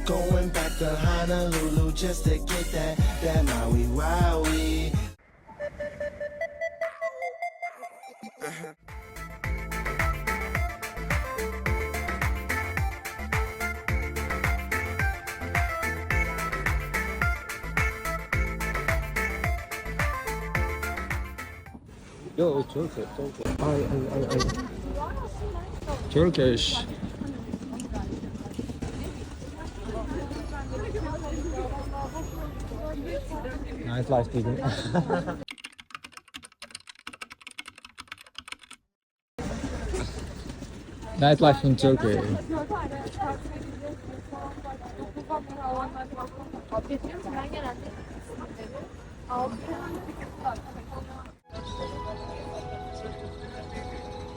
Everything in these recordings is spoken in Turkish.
Going back to Honolulu just to get that Maui Wowie. Yo, Turkish. Turkish. Nightlife people. Nightlife in Turkey.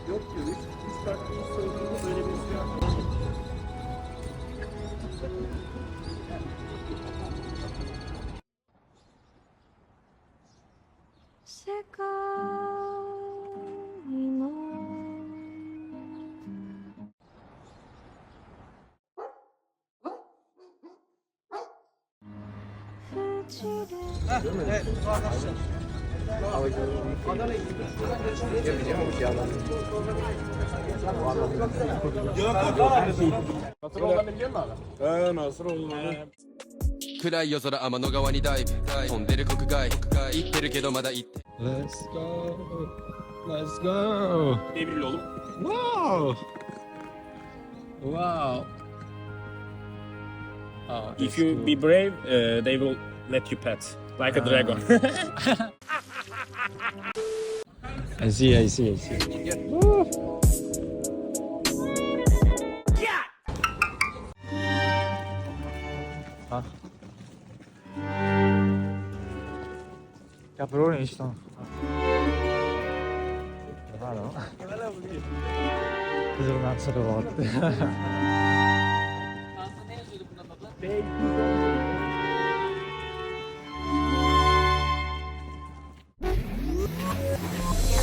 Yok ki 3 takviye sorduğunda böyle bir şey yapmadım. Evet, bu arkadaşlar. Nasıl olduğunu biliyor musun abi? Nasıl oldu? 暗い夜空天の川にダイブ飛んでる国外行ってるけどまだ行って Let's go. Let's go. Devril oğlum. Wow. Wow. Oh, If you be brave, they will let you pet. Like a dragon. I see. 아. 야, 브로린 있어. Vado. Cosa un mazzo di volte.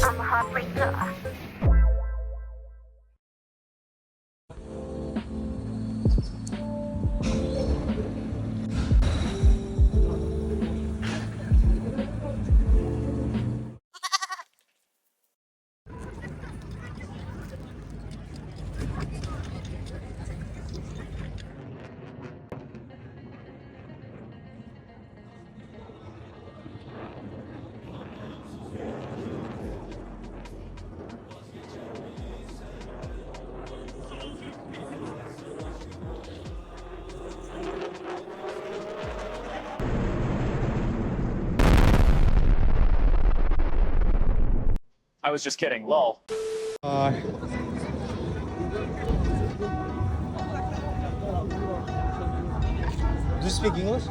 I'm a heartbreaker. I was just kidding, lol. Do you speak English?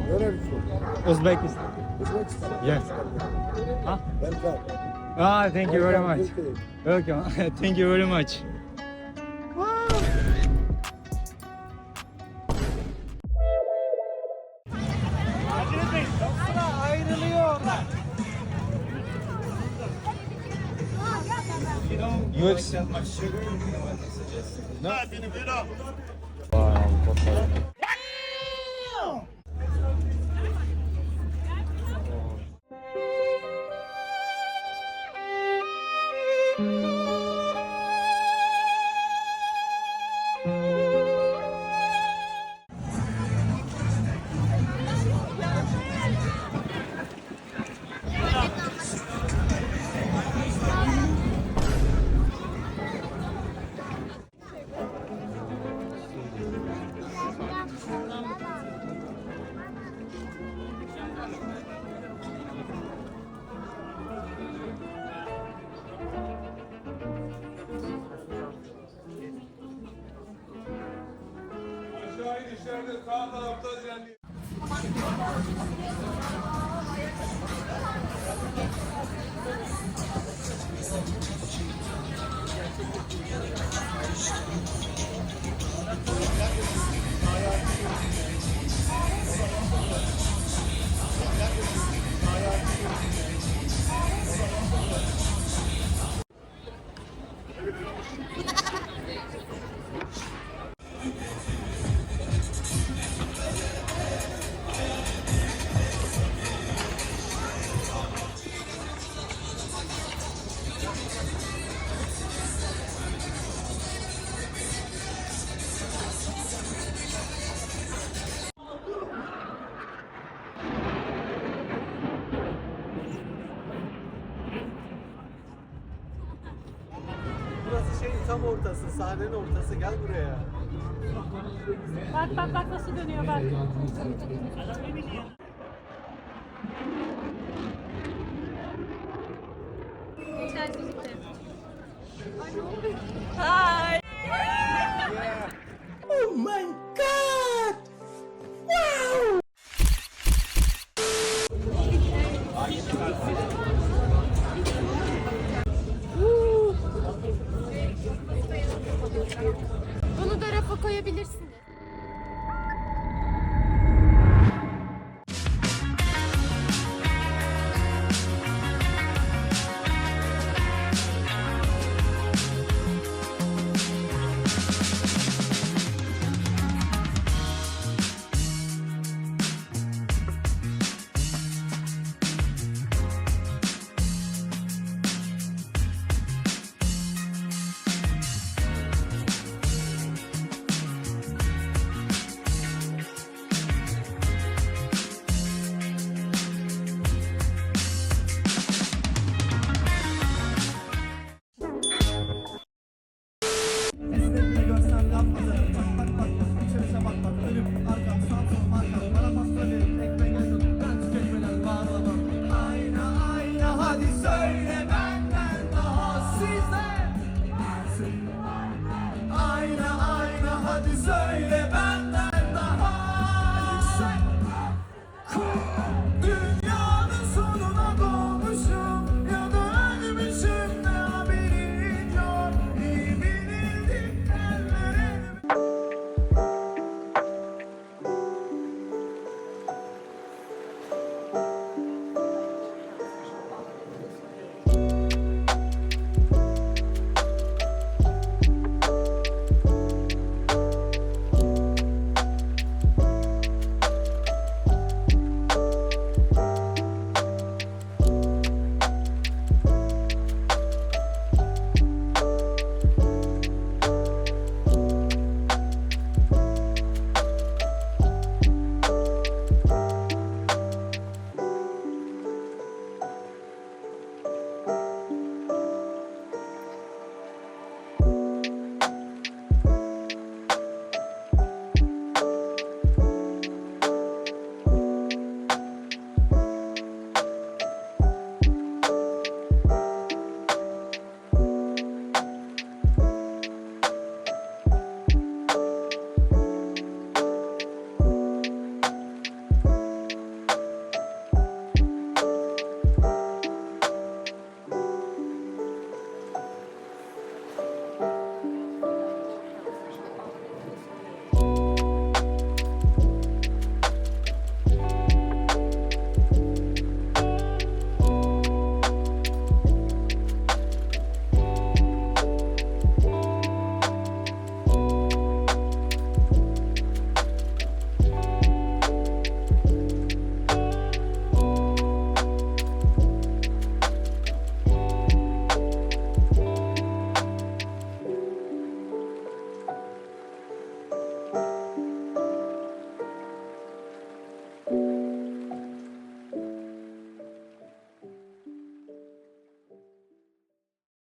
Where are you from? Uzbekistan. Uzbekistan. Yes. Huh? Welcome. Ah, thank you very much. Welcome. Thank you very much. You accept my sugar? No. Wow, okay. şeyin tam ortası, sahnenin ortası. Gel buraya. Bak bak bak nasıl dönüyor bak. Hi. Oh my god! Wow! Bunu da rafa koyabilirsiniz. Esnekle görsem yapmadım. Bak bak bak bak. İçerişe bak bak. Önüm arkam sağ sol arkam. Bana pas söyleyin. Ekmek yazın. Ben tüketmeden bağlamam. Ayna ayna hadi söyle benden daha size. Ayna ayna hadi söyle benden.